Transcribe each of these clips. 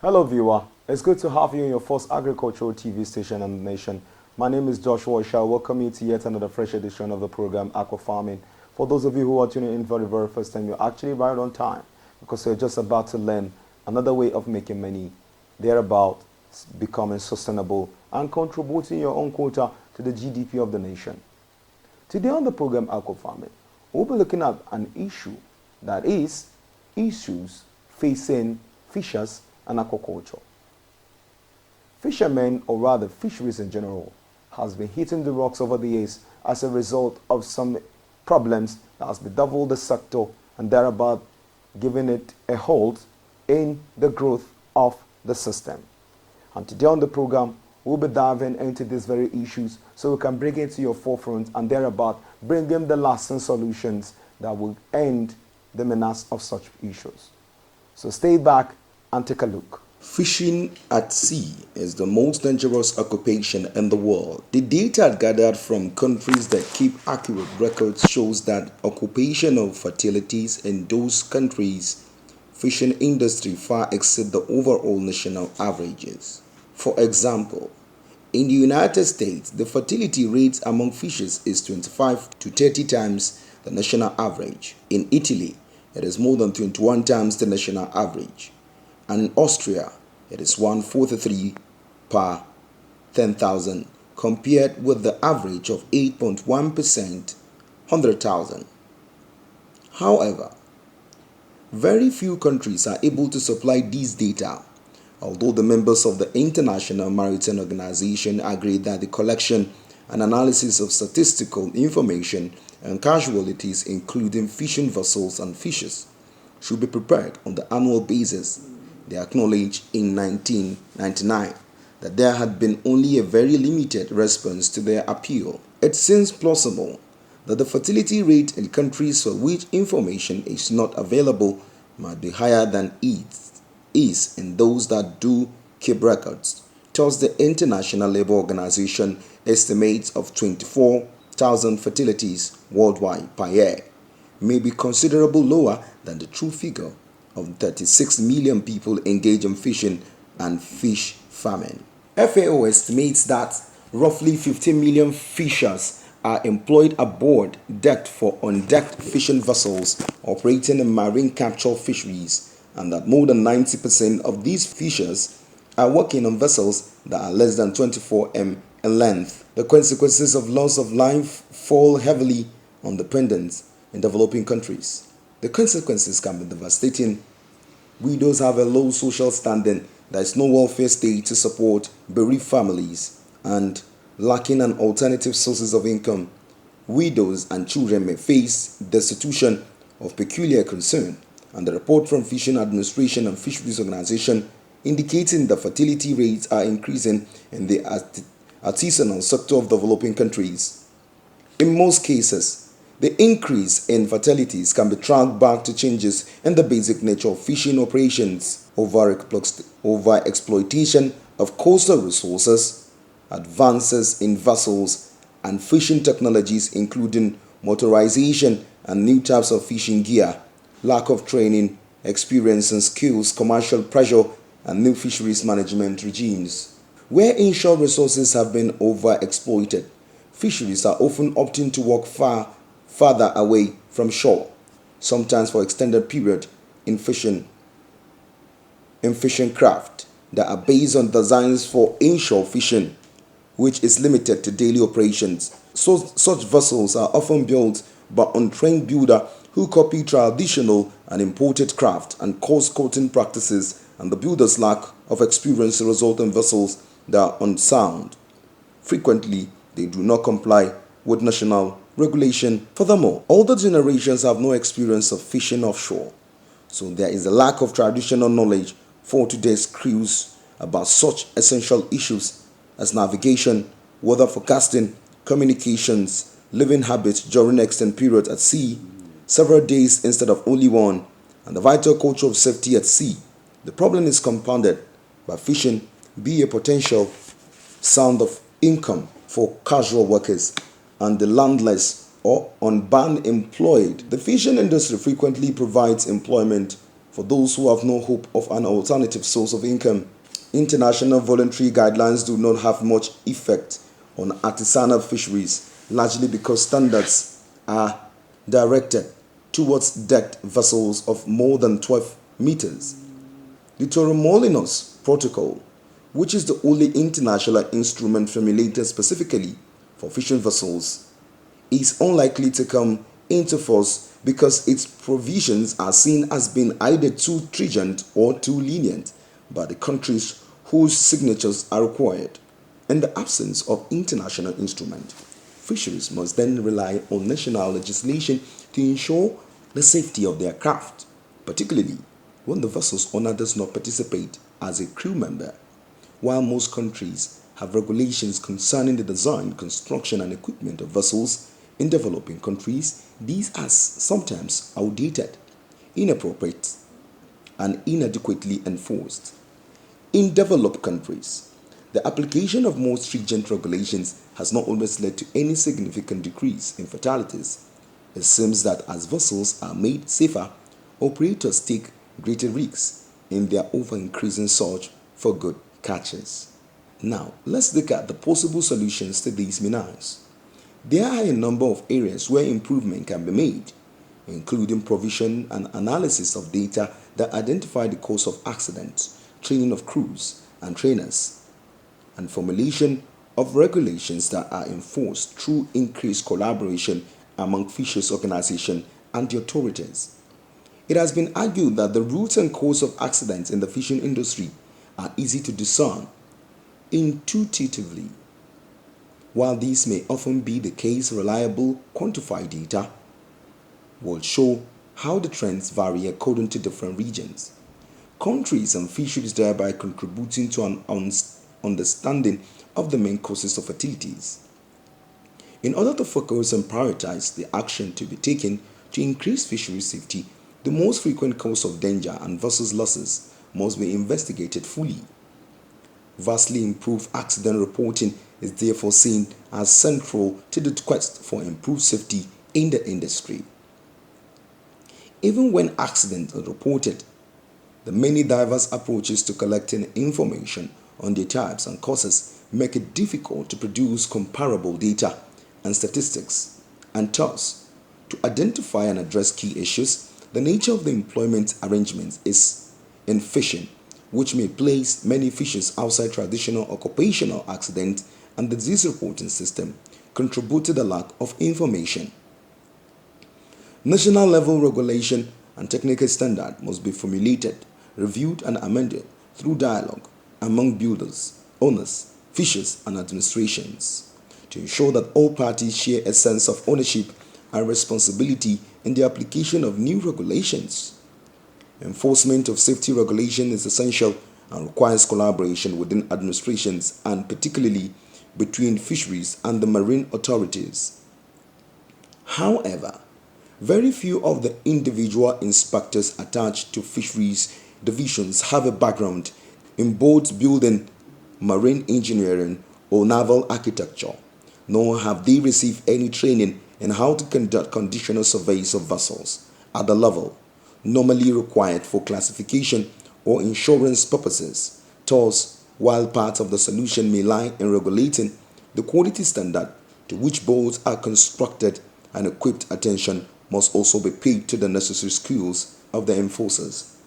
Hello viewer, it's good to have you on your first agricultural TV station in the nation. My name is Joshua. I shall welcome you to yet another fresh edition of the program Aqua Farming. For those of you who are tuning in for the very first time, you're actually right on time because you're just about to learn another way of making money, thereabout becoming sustainable and contributing your own quota to the GDP of the nation. Today on the program Aqua Farming, we'll be looking at an issue that is issues facing fishers and aquaculture. Fishermen, or rather fisheries in general, has been hitting the rocks over the years as a result of some problems that has bedeviled the sector and thereabout giving it a hold in the growth of the system. And today on the program, we'll be diving into these very issues so we can bring it to your forefront and thereabout bring in the lasting solutions that will end the menace of such issues. So stay back and take a look. Fishing at sea is the most dangerous occupation in the world. The data gathered from countries that keep accurate records shows that occupational fatalities in those countries' fishing industry far exceed the overall national averages. For example, in the United States, the fatality rate among fishers is 25 to 30 times the national average. In Italy, it is more than 21 times the national average. And in Austria, it is 143 per 10,000 compared with the average of 8.1% 100,000. However, very few countries are able to supply these data, although the members of the International Maritime Organization agree that the collection and analysis of statistical information and casualties, including fishing vessels and fishes, should be prepared on the annual basis. They acknowledged in 1999 that there had been only a very limited response to their appeal. It seems plausible that the fertility rate in countries for which information is not available might be higher than it is in those that do keep records. Thus, the International Labour Organization estimates of 24,000 fatalities worldwide per year may be considerably lower than the true figure of 36 million people engaged in fishing and fish farming. FAO estimates that roughly 15 million fishers are employed aboard decked for undecked fishing vessels operating in marine capture fisheries, and that more than 90% of these fishers are working on vessels that are less than 24 m in length. The consequences of loss of life fall heavily on dependents in developing countries. The consequences can be devastating. Widows have a low social standing, there is no welfare state to support bereaved families, and lacking an alternative sources of income, widows and children may face destitution of peculiar concern. And the report from Fishing Administration and Fisheries Organization indicating that fertility rates are increasing in the artisanal sector of developing countries. In most cases, the increase in fatalities can be tracked back to changes in the basic nature of fishing operations, overexploitation of coastal resources, advances in vessels and fishing technologies including motorization and new types of fishing gear, lack of training, experience and skills, commercial pressure, and new fisheries management regimes. Where inshore resources have been overexploited, fisheries are often opting to work farther away from shore, sometimes for extended period in fishing craft that are based on designs for inshore fishing, which is limited to daily operations. So, such vessels are often built by untrained builder who copy traditional and imported craft and cost-cutting practices, and the builder's lack of experience result in vessels that are unsound. Frequently, they do not comply with national regulation. Furthermore, older generations have no experience of fishing offshore, so there is a lack of traditional knowledge for today's crews about such essential issues as navigation, weather forecasting, communications, living habits during extended periods at sea, several days instead of only one, and the vital culture of safety at sea. The problem is compounded by fishing being a potential source of income for casual workers and the landless or unemployed. The fishing industry frequently provides employment for those who have no hope of an alternative source of income. International voluntary guidelines do not have much effect on artisanal fisheries, largely because standards are directed towards decked vessels of more than 12 meters. The Torremolinos Protocol, which is the only international instrument formulated specifically for fishing vessels, is unlikely to come into force because its provisions are seen as being either too stringent or too lenient by the countries whose signatures are required. In the absence of international instrument, fisheries must then rely on national legislation to ensure the safety of their craft, particularly when the vessel's owner does not participate as a crew member. While most countries have regulations concerning the design, construction, and equipment of vessels, in developing countries, these are sometimes outdated, inappropriate, and inadequately enforced. In developed countries, the application of more stringent regulations has not always led to any significant decrease in fatalities. It seems that as vessels are made safer, operators take greater risks in their over-increasing search for good catches. Now, let's look at the possible solutions to these menaces. There are a number of areas where improvement can be made, including provision and analysis of data that identify the cause of accidents, training of crews and trainers, and formulation of regulations that are enforced through increased collaboration among fisheries organizations and the authorities. It has been argued that the root and cause of accidents in the fishing industry are easy to discern intuitively. While this may often be the case, reliable, quantified data will show how the trends vary according to different regions, countries, and fisheries, thereby contributing to an understanding of the main causes of fatalities. In order to focus and prioritize the action to be taken to increase fishery safety, the most frequent cause of danger and vessels losses must be investigated fully. Vastly improved accident reporting is therefore seen as central to the quest for improved safety in the industry. Even when accidents are reported, the many diverse approaches to collecting information on their types and causes make it difficult to produce comparable data and statistics, and thus, to identify and address key issues, the nature of the employment arrangements is in fishing, which may place many fishers outside traditional occupational accident and the disease reporting system, contribute to the lack of information. National level regulation and technical standard must be formulated, reviewed, and amended through dialogue among builders, owners, fishers, and administrations to ensure that all parties share a sense of ownership and responsibility in the application of new regulations. Enforcement of safety regulation is essential and requires collaboration within administrations and particularly between fisheries and the marine authorities. However, very few of the individual inspectors attached to fisheries divisions have a background in boat building, marine engineering, or naval architecture, nor have they received any training in how to conduct conditional surveys of vessels at the level normally required for classification or insurance purposes. Thus, while part of the solution may lie in regulating the quality standard to which boats are constructed and equipped, attention must also be paid to the necessary skills of the enforcers.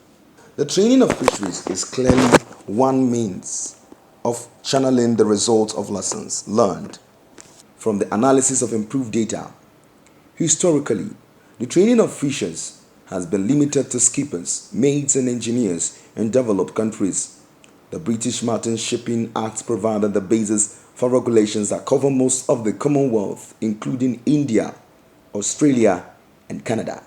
The training of fisheries is clearly one means of channeling the results of lessons learned from the analysis of improved data. Historically, the training of fishers has been limited to skippers, maids, and engineers in developed countries. The British Maritime Shipping Act provided the basis for regulations that cover most of the Commonwealth, including India, Australia, and Canada.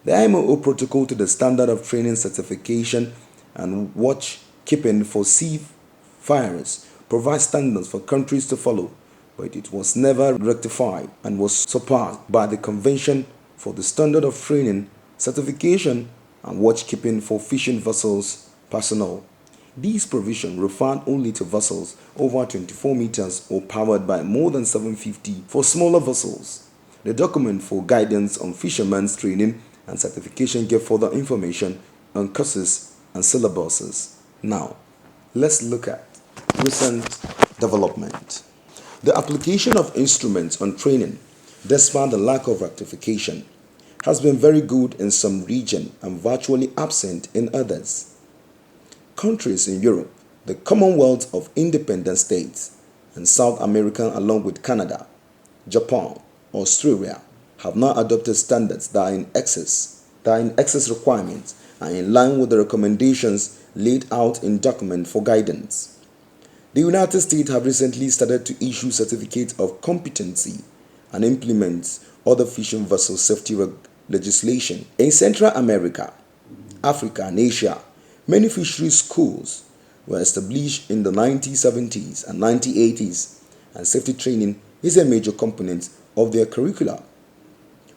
The IMO Protocol to the Standard of Training Certification and Watch Keeping for Seafarers provides standards for countries to follow, but it was never rectified and was surpassed by the Convention for the Standard of Training, Certification, and Watchkeeping for Fishing Vessels Personnel. These provisions referred only to vessels over 24 meters or powered by more than 750 for smaller vessels. The document for guidance on fishermen's training and certification gave further information on courses and syllabuses. Now, let's look at recent development. The application of instruments on training, despite the lack of rectification, has been very good in some regions and virtually absent in others. Countries in Europe, the Commonwealth of Independent States, and South America along with Canada, Japan, Australia have now adopted standards that are in excess requirements and in line with the recommendations laid out in document for guidance. The United States have recently started to issue certificates of competency and implement other fishing vessel safety legislation. In Central America, Africa, and Asia, many fisheries schools were established in the 1970s and 1980s, and safety training is a major component of their curricula.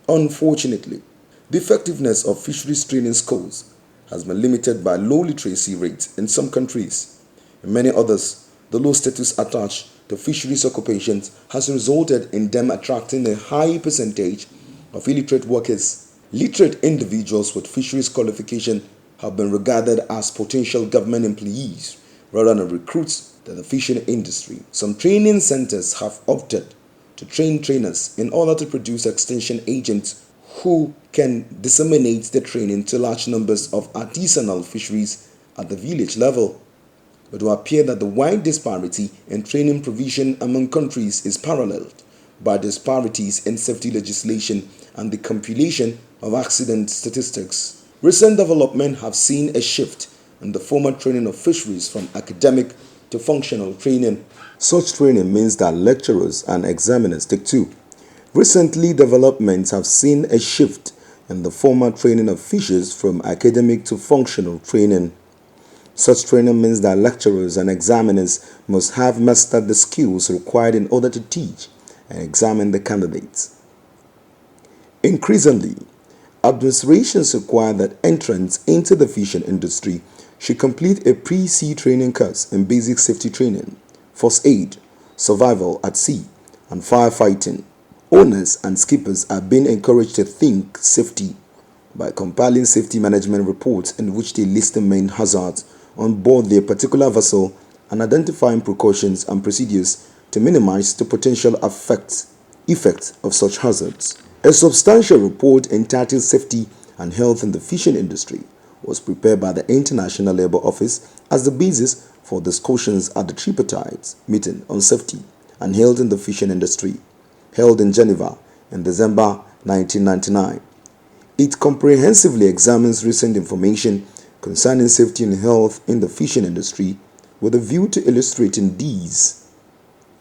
Unfortunately, the effectiveness of fisheries training schools has been limited by low literacy rates in some countries. In many others, the low status attached to fisheries occupations has resulted in them attracting a high percentage of illiterate workers. Literate individuals with fisheries qualification have been regarded as potential government employees rather than recruits to the fishing industry. Some training centers have opted to train trainers in order to produce extension agents who can disseminate the training to large numbers of artisanal fisheries at the village level. But it will appear that the wide disparity in training provision among countries is paralleled by disparities in safety legislation and the compilation of accident statistics. Recent developments have seen a shift in the formal training of fisheries from academic to functional training. Such training means that lecturers and examiners take two. Recently, developments have seen a shift in the formal training of fishers from academic to functional training. Such training means that lecturers and examiners must have mastered the skills required in order to teach and examine the candidates. Increasingly, administrations require that entrants into the fishing industry should complete a pre-sea training course in basic safety training, first aid, survival at sea, and firefighting. Owners and skippers are being encouraged to think safety by compiling safety management reports in which they list the main hazards on board their particular vessel and identifying precautions and procedures to minimize the potential effect of such hazards. A substantial report entitled Safety and Health in the Fishing Industry was prepared by the International Labour Office as the basis for discussions at the tripartite meeting on safety and health in the fishing industry, held in Geneva in December 1999. It comprehensively examines recent information concerning safety and health in the fishing industry with a view to illustrating these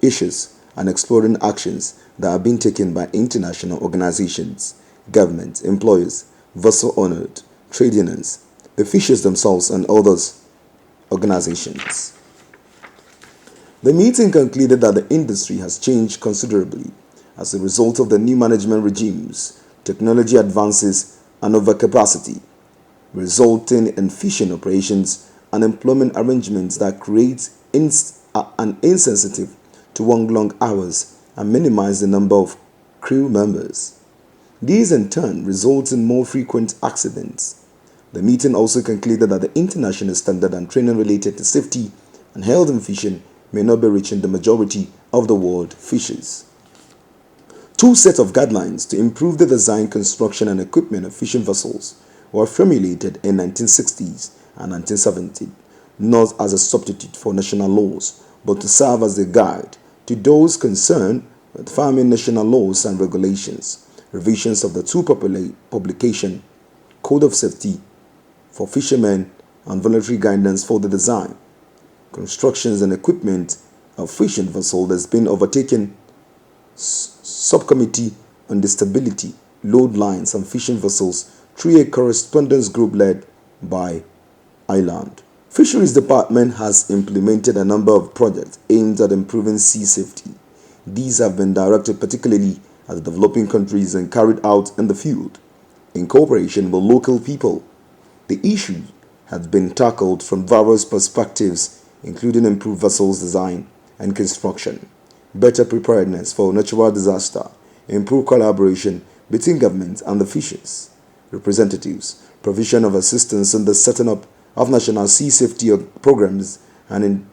issues and exploring actions that are being taken by international organizations, governments, employers, vessel owners, trade unions, the fishers themselves, and others organizations. The meeting concluded that the industry has changed considerably as a result of the new management regimes, technology advances, and overcapacity, resulting in fishing operations and employment arrangements that create an insensitive to work long hours and minimize the number of crew members. These in turn result in more frequent accidents. The meeting also concluded that the international standard and training related to safety and health in fishing may not be reaching the majority of the world fishers. Two sets of guidelines to improve the design, construction, and equipment of fishing vessels were formulated in 1960s and 1970s, not as a substitute for national laws, but to serve as a guide to those concerned with farming national laws and regulations. Revisions of the two publication Code of Safety for Fishermen and voluntary guidance for the design, constructions, and equipment of fishing vessels has been overtaken. Subcommittee on the stability, load lines, and fishing vessels through a correspondence group led by Ireland. Fisheries Department has implemented a number of projects aimed at improving sea safety. These have been directed particularly at the developing countries and carried out in the field, in cooperation with local people. The issue has been tackled from various perspectives, including improved vessels design and construction, better preparedness for natural disaster, improved collaboration between government and the fishers representatives, provision of assistance in the setting up of national sea safety programs, and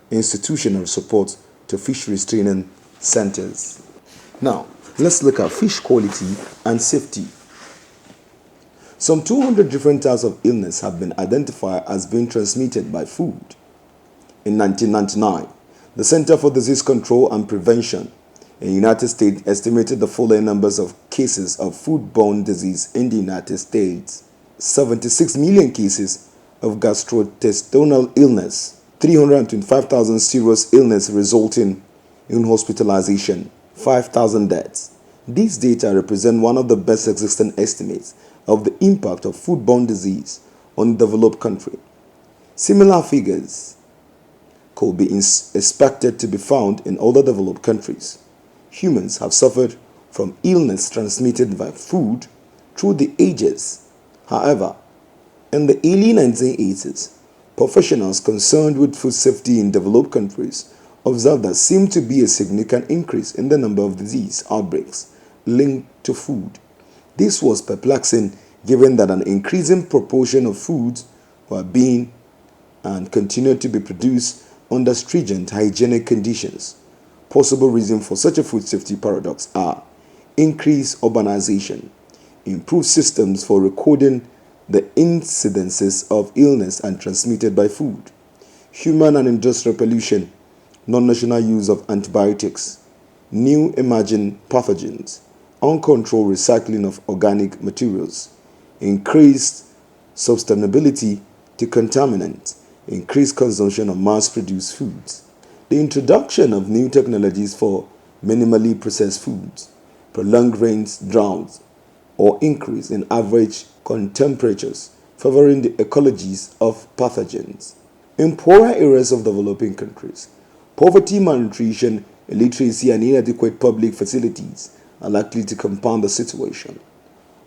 institutional support to fisheries training centers. Now, let's look at fish quality and safety. Some 200 different types of illness have been identified as being transmitted by food. In 1999, the Center for Disease Control and Prevention in the United States estimated the following numbers of cases of foodborne disease in the United States: 76 million cases of gastrointestinal illness, 325,000 serious illness resulting in hospitalization, 5,000 deaths. These data represent one of the best existing estimates of the impact of foodborne disease on a developed country. Similar figures could be expected to be found in other developed countries. Humans have suffered from illness transmitted by food through the ages. However, in the early 1980s, professionals concerned with food safety in developed countries observed there seemed to be a significant increase in the number of disease outbreaks linked to food. This was perplexing given that an increasing proportion of foods were being and continued to be produced under stringent hygienic conditions. Possible reasons for such a food safety paradox are increased urbanization, improved systems for recording the incidences of illness and transmitted by food, human and industrial pollution, non-national use of antibiotics, new emerging pathogens, uncontrolled recycling of organic materials, increased susceptibility to contaminants, increased consumption of mass-produced foods, the introduction of new technologies for minimally processed foods, prolonged rains, droughts, or increase in average temperatures, favoring the ecologies of pathogens. In poorer areas of developing countries, poverty, malnutrition, illiteracy, and inadequate public facilities are likely to compound the situation.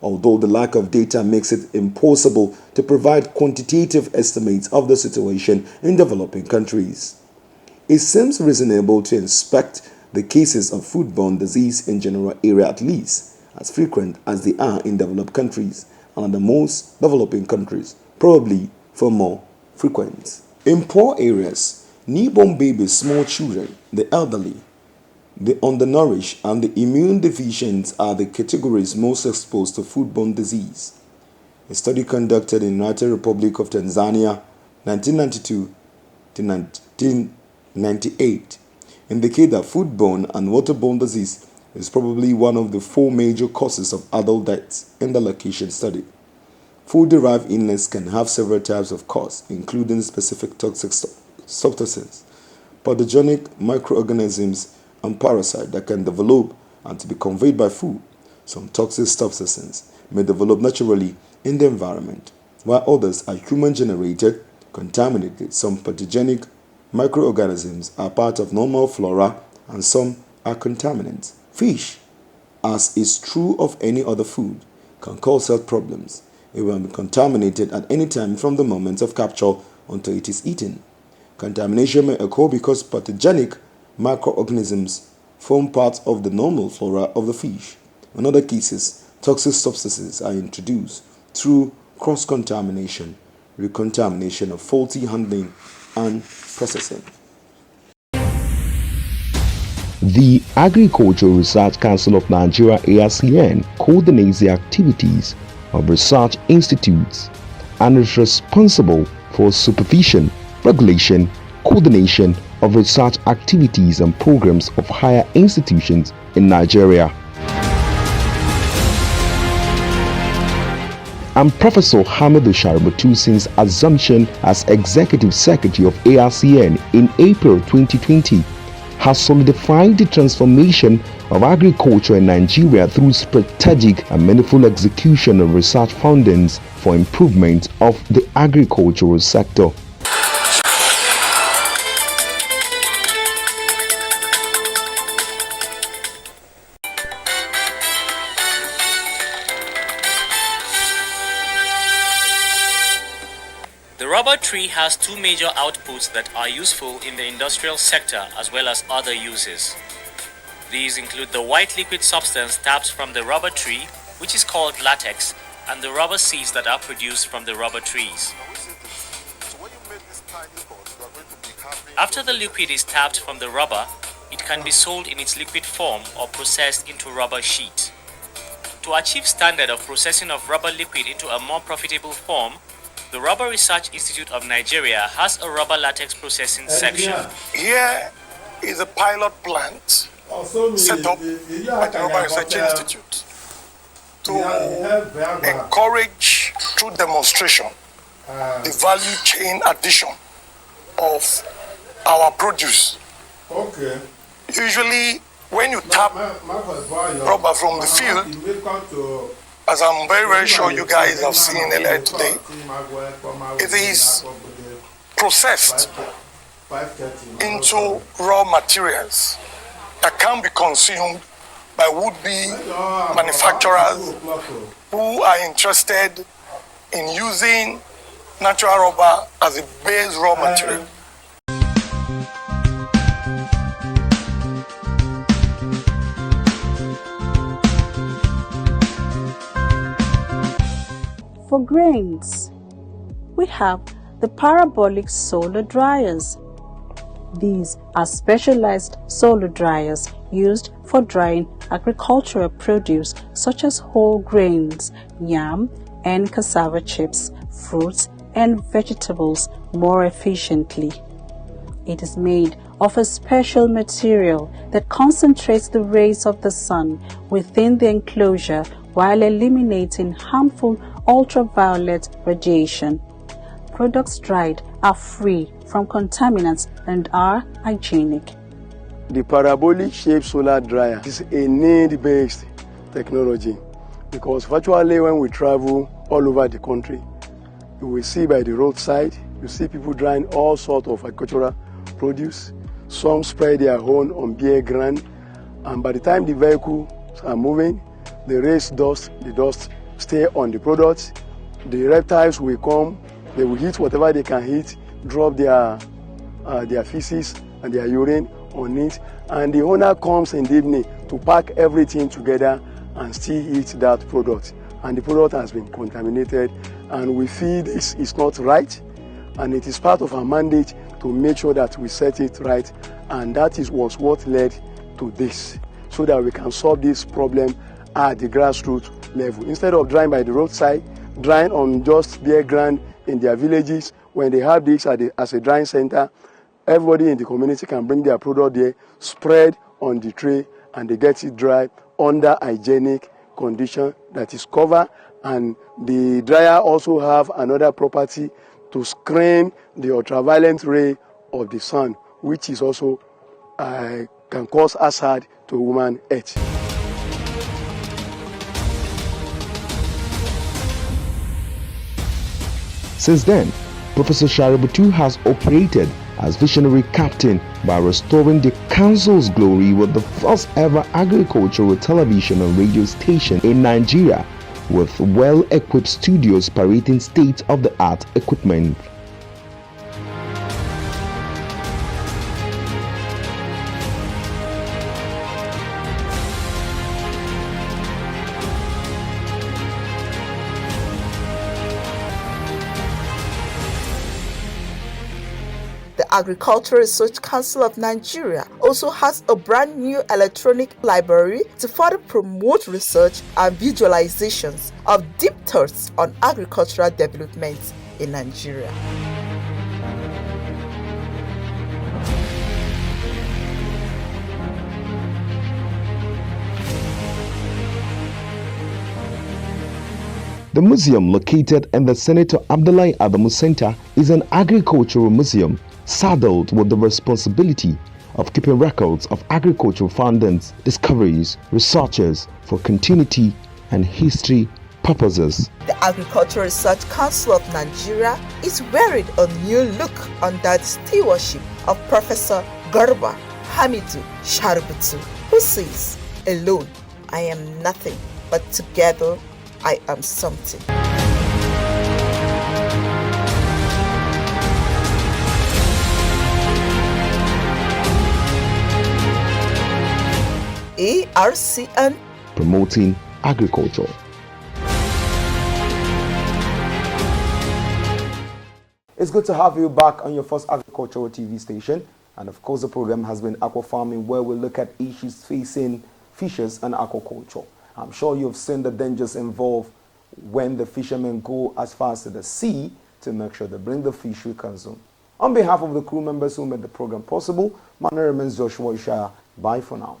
Although the lack of data makes it impossible to provide quantitative estimates of the situation in developing countries, it seems reasonable to expect the cases of foodborne disease in general area at least as frequent as they are in developed countries and in the most developing countries, probably for more frequent. In poor areas, newborn babies, small children, the elderly, the undernourished, and the immune deficient are the categories most exposed to foodborne disease. A study conducted in the United Republic of Tanzania 1992 to 1998 indicated that foodborne and waterborne disease is probably one of the 4 major causes of adult deaths in the location study. Food-derived illness can have several types of cause, including specific toxic substances, pathogenic microorganisms, and parasites that can develop and to be conveyed by food. Some toxic substances may develop naturally in the environment, while others are human-generated, contaminated. Some pathogenic microorganisms are part of normal flora, and some are contaminants. Fish, as is true of any other food, can cause health problems. It will be contaminated at any time from the moment of capture until it is eaten. Contamination may occur because pathogenic microorganisms form part of the normal flora of the fish. In other cases, toxic substances are introduced through cross-contamination, recontamination, of faulty handling and processing. The Agricultural Research Council of Nigeria (ARCN) coordinates the activities of research institutes and is responsible for supervision, regulation, coordination of research activities and programs of higher institutions in Nigeria. And Professor Hamidou Shaributu, since assumption as Executive Secretary of ARCN in April 2020, has solidified the transformation of agriculture in Nigeria through strategic and meaningful execution of research fundings for improvement of the agricultural sector. The rubber tree has 2 major outputs that are useful in the industrial sector as well as other uses. These include the white liquid substance tapped from the rubber tree, which is called latex, and the rubber seeds that are produced from the rubber trees. After the liquid is tapped from the rubber, it can be sold in its liquid form or processed into rubber sheet. To achieve standard of processing of rubber liquid into a more profitable form, the Rubber Research Institute of Nigeria has a rubber latex processing section. Here is a pilot plant set up at the Rubber Research Institute to encourage, through demonstration, the value chain addition of our produce. Okay. Usually, when you tap rubber from the field, as I'm very, very sure you guys have seen earlier today, it is processed into raw materials that can be consumed by would-be manufacturers who are interested in using natural rubber as a base raw material. For grains, we have the parabolic solar dryers. These are specialized solar dryers used for drying agricultural produce such as whole grains, yam and cassava chips, fruits and vegetables more efficiently. It is made of a special material that concentrates the rays of the sun within the enclosure while eliminating harmful ultraviolet radiation. Products dried are free from contaminants and are hygienic. The parabolic shaped solar dryer is a need-based technology because virtually when we travel all over the country, you will see by the roadside, you see people drying all sorts of agricultural produce. Some spread their own on bare ground, and by the time the vehicles are moving, the dust stay on the products. The reptiles will come, they will eat whatever they can eat, drop their feces and their urine on it, and the owner comes in the evening to pack everything together and still eat that product. And the product has been contaminated, and we feel this is not right, and it is part of our mandate to make sure that we set it right, and that was what led to this, so that we can solve this problem at the grassroots level. Instead of drying by the roadside, drying on just bare ground in their villages, when they have this as a drying center, everybody in the community can bring their product there, spread on the tray, and they get it dry under hygienic condition that is covered. And the dryer also have another property to screen the ultraviolet ray of the sun, which is also can cause hazard to human health. Since then, Professor Shaributu has operated as visionary captain by restoring the council's glory with the first ever agricultural television and radio station in Nigeria, with well-equipped studios parading state-of-the-art equipment. The Agricultural Research Council of Nigeria also has a brand new electronic library to further promote research and visualizations of deep thoughts on agricultural development in Nigeria. The museum, located in the Senator Abdullahi Adamu Center, is an agricultural museum saddled with the responsibility of keeping records of agricultural findings, discoveries, researches for continuity and history purposes. The Agricultural Research Council of Nigeria is wearing a new look under the stewardship of Professor Garba Hamidu Shaributu, who says, "Alone, I am nothing, but together, I am something." ARCN, promoting agriculture. It's good to have you back on your first agricultural TV station. And of course, the program has been Aqua Farming, where we look at issues facing fishers and aquaculture. I'm sure you've seen the dangers involved when the fishermen go as far as to the sea to make sure they bring the fish we consume. On behalf of the crew members who made the program possible, my name remains Joshua Ishaya. Bye for now.